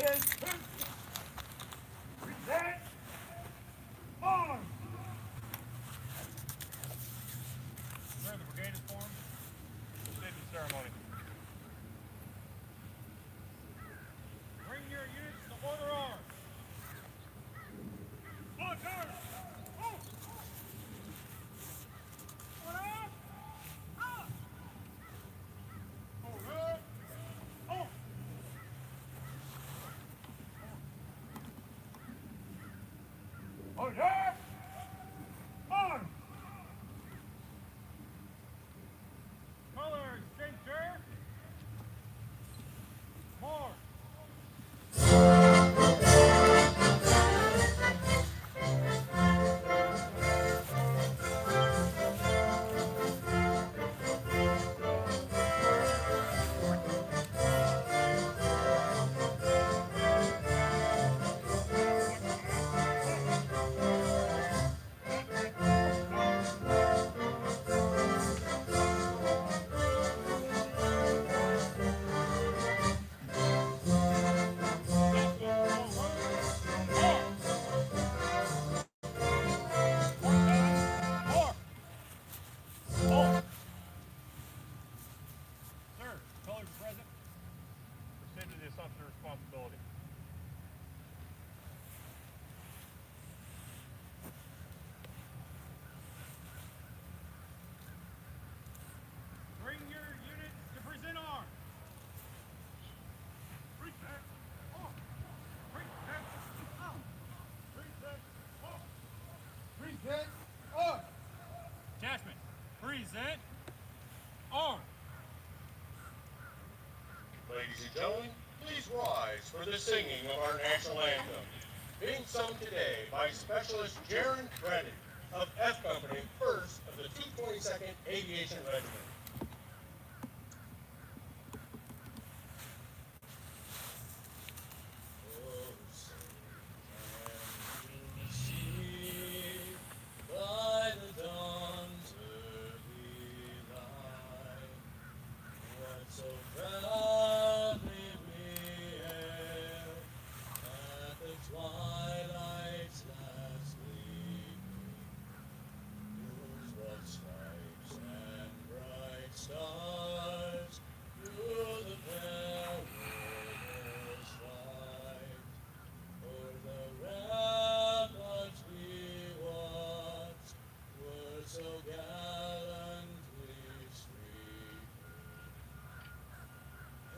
Present. Arms. Sir, the brigade is formed. Proceed to the ceremony. Bring your units to order arms. Order! Oh! Order! Ah! Order! Oh! Order. Arms. Colors, center. March. Sir, colors are present. Proceed to the assumption of responsibility. Bring your units to present arms. Present arms. Present arms. Present arms. Present. Arms. Detachment, present arms. Ladies and gentlemen, please rise for the singing of our national anthem, being sung today by Specialist Jaron Brennan of F Company, 1st of the 222nd Aviation Regiment. By the dawn's early light, what so proudly we hailed at the twilight's last gleaming, whose broad stripes and bright stars through the perilous fight, o'er the ramparts we watched were so gallantly streaming,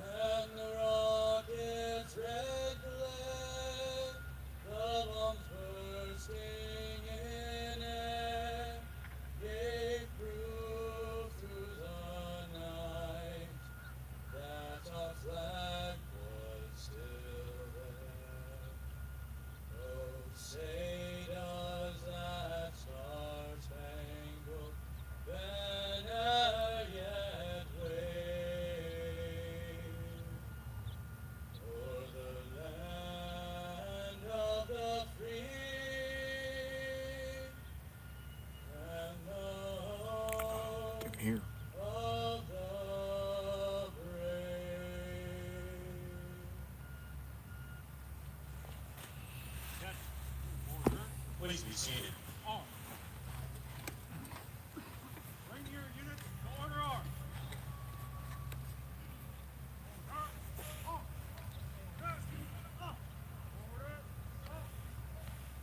and the rocket's red glare, the bombs bursting in air, gave proof through the night that our flag was still there. Oh, say does that star-spangled banner yet wave o'er the land of the free and the home Here. of the brave? Order. Please be seated. Arms. Bring your units to order arms.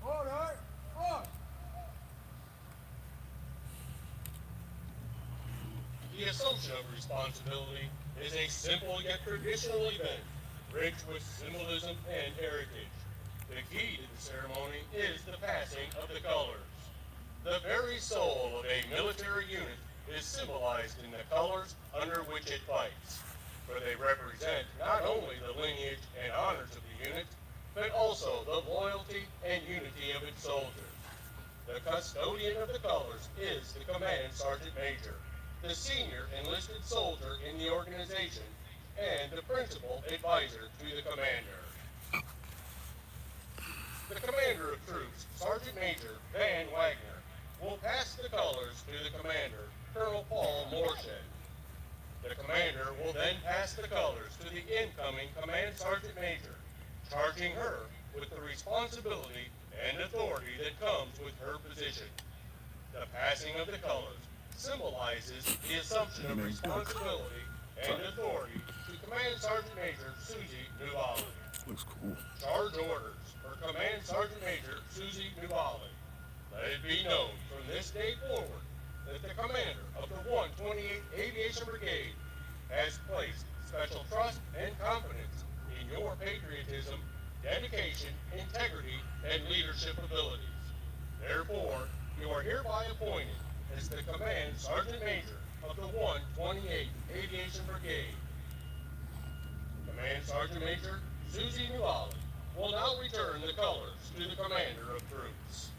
Order. Arms. The assumption of responsibility is a simple yet traditional event, rich with symbolism and heritage. The key to the ceremony is the passing of the colors. The very soul of a military unit is symbolized in the colors under which it fights, for they represent not only the lineage and honors of the unit, but also the loyalty and unity of its soldiers. The custodian of the colors is the command sergeant major, the senior enlisted soldier in the organization, and the principal advisor to the commander. The commander of troops, Sergeant Major Van Wagner, will pass the colors to the commander, Colonel Paul Morshed. The commander will then pass the colors to the incoming Command Sergeant Major, charging her with the responsibility and authority that comes with her position. The passing of the colors symbolizes the assumption of responsibility and authority to Command Sergeant Major Susie Nuvali. Looks cool. Charge orders for Command Sergeant Major Susie Nuvali. Let it be known from this day forward that the commander of the 128th Aviation Brigade has placed special trust and confidence in your patriotism, dedication, integrity, and leadership abilities. Therefore, you are hereby appointed as the Command Sergeant Major of the 128th Aviation Brigade. Command Sergeant Major Susie Nuvali will now return the colors to the Commander of Troops.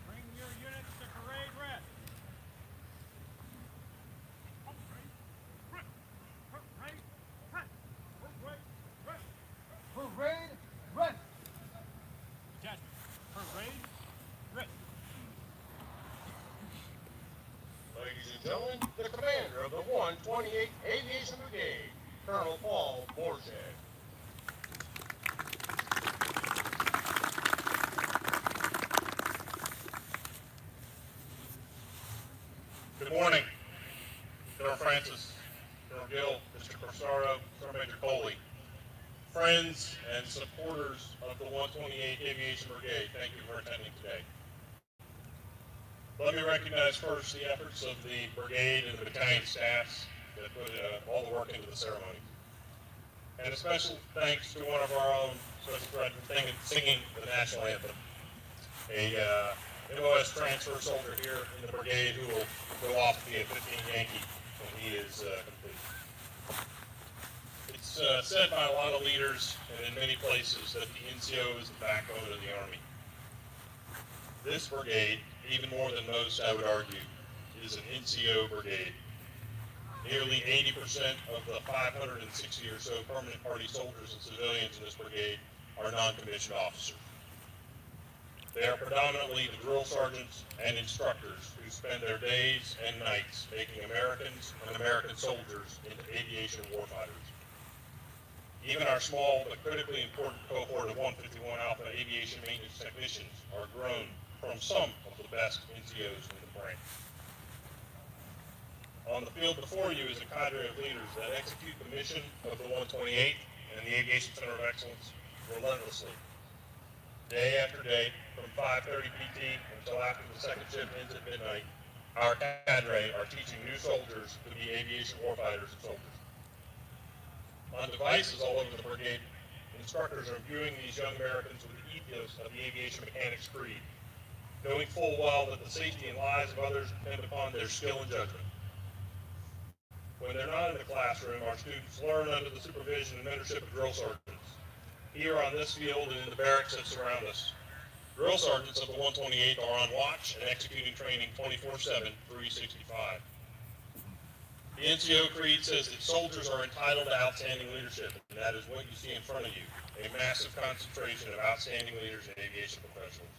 Bring your units to parade rest. Parade, rest. Detachment, parade rest. Ladies and gentlemen, the commander of the 128th Aviation Brigade, Colonel Paul Borchak. Good morning, General Francis, General Gill, Mr. Corsaro, Sergeant Major Coley, friends and supporters of the 128th Aviation Brigade, thank you for attending today. Let me recognize first the efforts of the brigade and the battalion staffs that put all the work into the ceremony. And a special thanks to one of our own special thread singing the national anthem, a MOS transfer soldier here in the brigade who will go off to be a 15 Yankee when he is complete. It's said by a lot of leaders and in many places that the NCO is the backbone of the Army. This brigade, even more than most I would argue, is an NCO brigade. Nearly 80% of the 560 or so permanent party soldiers and civilians in this brigade are non-commissioned officers. They are predominantly the drill sergeants and instructors who spend their days and nights making Americans and American soldiers into aviation warfighters. Even our small but critically important cohort of 151 Alpha aviation maintenance technicians are grown from some of the best NCOs in the branch. On the field before you is a cadre of leaders that execute the mission of the 128th and the Aviation Center of Excellence relentlessly. Day after day, from 5:30 PT until after the second shift ends at midnight, our cadre are teaching new soldiers to be aviation warfighters and soldiers. On devices all over the brigade, instructors are imbuing these young Americans with the ethos of the aviation mechanics creed, knowing full well that the safety and lives of others depend upon their skill and judgment. When they're not in the classroom, our students learn under the supervision and mentorship of drill sergeants. Here on this field and in the barracks that surround us, drill sergeants of the 128th are on watch and executing training 24/7, 365. The NCO Creed says that soldiers are entitled to outstanding leadership, and that is what you see in front of you, a massive concentration of outstanding leaders and aviation professionals.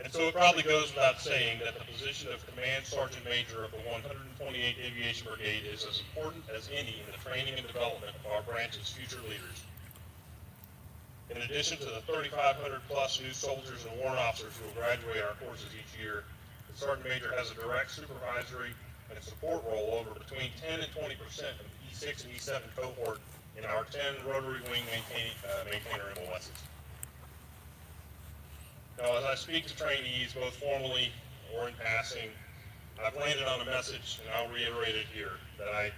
And so it probably goes without saying that the position of Command Sergeant Major of the 128th Aviation Brigade is as important as any in the training and development of our branch's future leaders. In addition to the 3,500 plus new soldiers and warrant officers who will graduate our courses each year, the Sergeant Major has a direct supervisory and support role over between 10 and 20% of the E6 and E7 cohort in our 10 rotary wing maintainer MOSs. Now, as I speak to trainees, both formally or in passing, I've landed on a message, and I'll reiterate it here, that I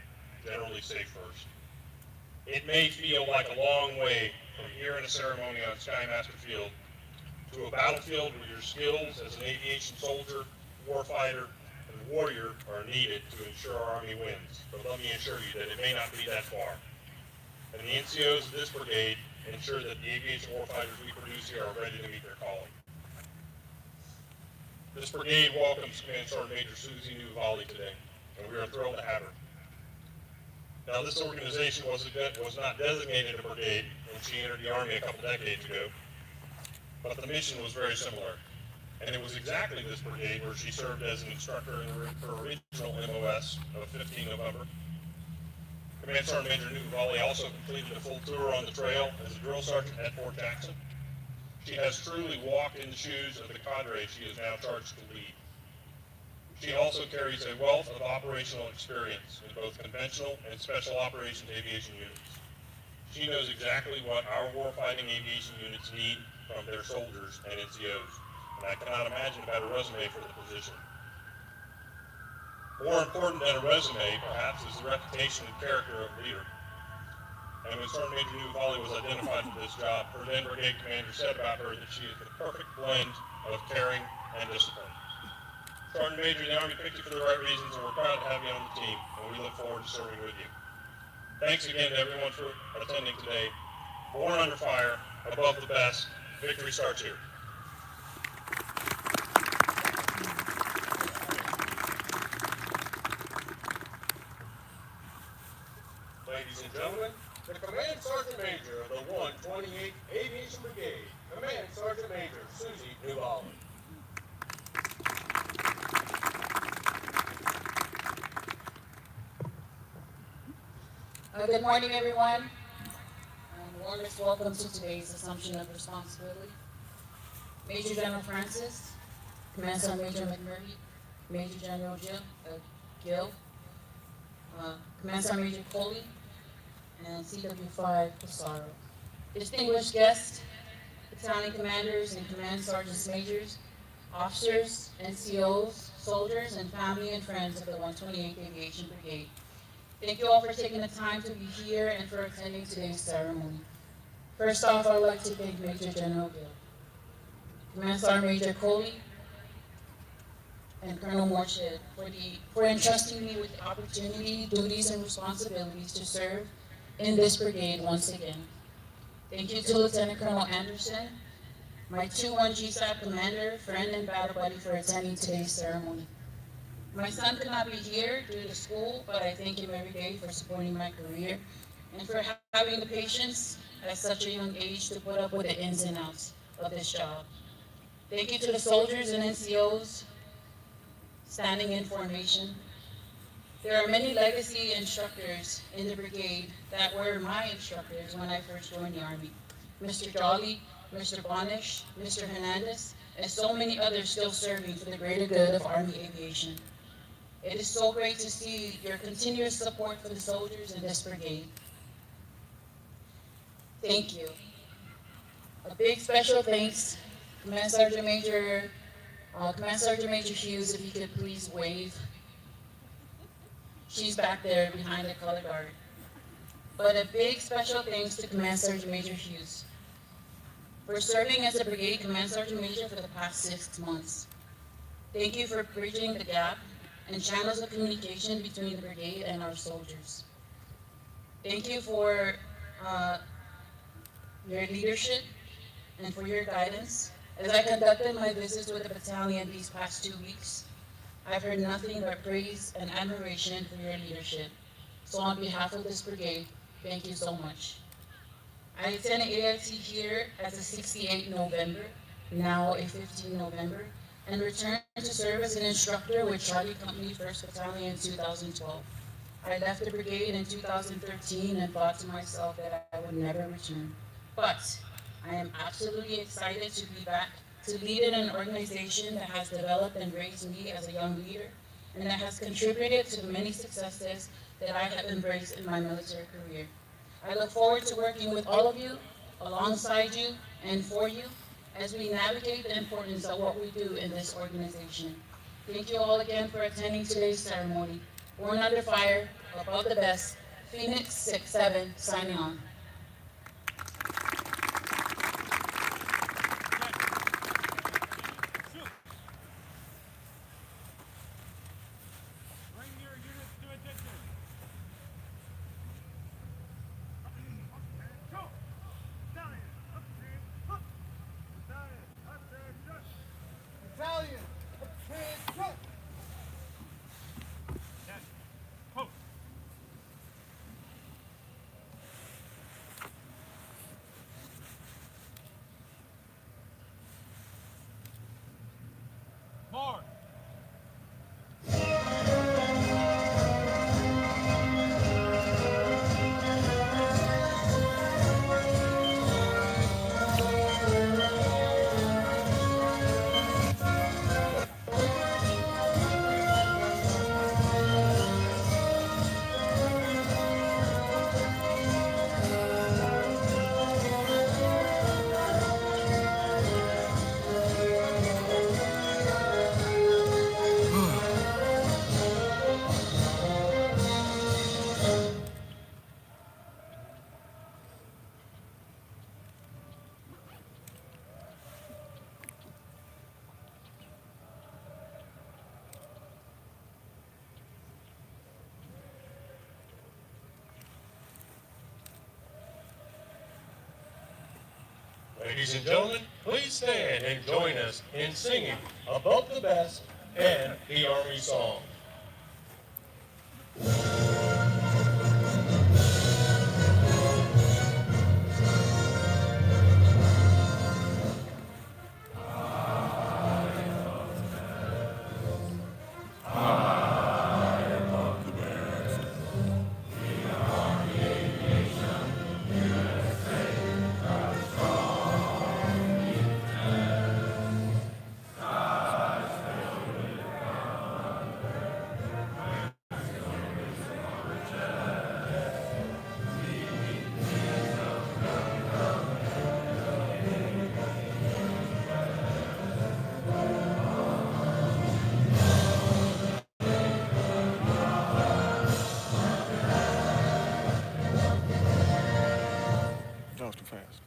generally say first. It may feel like a long way from here in a ceremony on Skymaster Field to a battlefield where your skills as an aviation soldier, warfighter, and warrior are needed to ensure our Army wins. But let me assure you that it may not be that far. and the NCOs of this brigade ensure that the aviation warfighters we produce here are ready to meet their calling. This brigade welcomes Command Sergeant Major Susie Nuvali today, and we are thrilled to have her. Now, this organization was not designated a brigade when she entered the Army a couple decades ago, but the mission was very similar. And it was exactly this brigade where she served as an instructor in her original MOS of 15 November. Command Sergeant Major Nuvali also completed a full tour on the trail as a drill sergeant at Fort Jackson. She has truly walked in the shoes of the cadre she is now charged to lead. She also carries a wealth of operational experience in both conventional and special operations aviation units. She knows exactly what our warfighting aviation units need from their soldiers and NCOs, and I cannot imagine a better resume for the position. More important than a resume, perhaps, is the reputation and character of a leader. And when Sergeant Major Nuvali was identified for this job, her then brigade commander said about her that she is the perfect blend of caring and discipline. Sergeant Major, the Army picked you for the right reasons, and we're proud to have you on the team, and we look forward to serving with you. Thanks again to everyone for attending today. Born under fire, above the best, victory starts here. Ladies and gentlemen, the Command Sergeant Major of the 128th Aviation Brigade, Command Sergeant Major Susie Nuvali. Good morning, everyone. Warmest welcome to today's assumption of responsibility. Major General Francis, Command Sergeant Major McMurray, Major General Gill, Command Sergeant Major Coley, and CW5 Pissarro. Distinguished guests, battalion commanders and command sergeants majors, officers, NCOs, soldiers, and family and friends of the 128th Aviation Brigade. Thank you all for taking the time to be here and for attending today's ceremony. First off, I would like to thank Major General Gill, Command Sergeant Major Coley, and Colonel Morchid for entrusting me with the opportunity, duties, and responsibilities to serve in this brigade once again. Thank you to Lieutenant Colonel Anderson, my 2-1 GSAP commander, friend, and battle buddy for attending today's ceremony. My son could not be here due to school, but I thank him every day for supporting my career and for having the patience at such a young age to put up with the ins and outs of this job. Thank you to the soldiers and NCOs standing in formation. There are many legacy instructors in the brigade that were my instructors when I first joined the Army. Mr. Jolly, Mr. Bonish, Mr. Hernandez, and so many others still serving for the greater good of Army aviation. It is so great to see your continuous support for the soldiers in this brigade. Thank you. A big special thanks, Command Sergeant Major Hughes, if you could please wave. She's back there behind the color guard. But a big special thanks to Command Sergeant Major Hughes for serving as a brigade Command Sergeant Major for the past 6 months. Thank you for bridging the gap and channels of communication between the brigade and our soldiers. Thank you for your leadership and for your guidance. As I conducted my visits with the battalion these past 2 weeks, I've heard nothing but praise and admiration for your leadership. So on behalf of this brigade, thank you so much. I attended AIT here as a 68 November, now a 15 November, and returned to serve as an instructor with Charlie Company 1st Battalion in 2012. I left the brigade in 2013 and thought to myself that I would never return. But I am absolutely excited to be back to lead in an organization that has developed and raised me as a young leader and that has contributed to the many successes that I have embraced in my military career. I look forward to working with all of you, alongside you, and for you, as we navigate the importance of what we do in this organization. Thank you all again for attending today's ceremony. Born under fire, above the best, Phoenix 6-7, signing on. Bring your units to attention. Ladies and gentlemen, please stand and join us in singing Above the Best and the Army Song. That was too fast.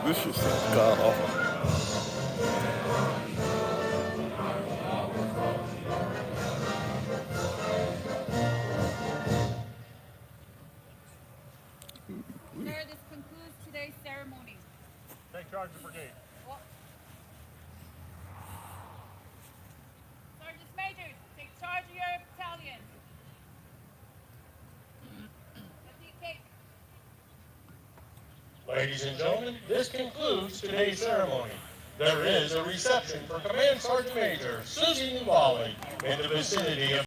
This shit sounds god awful. Sir, this concludes today's ceremony. Take charge of the brigade. Sergeant Majors, take charge of your battalion. Ladies and gentlemen, this concludes today's ceremony. There is a reception for Command Sergeant Major Susie Nuvali in the vicinity of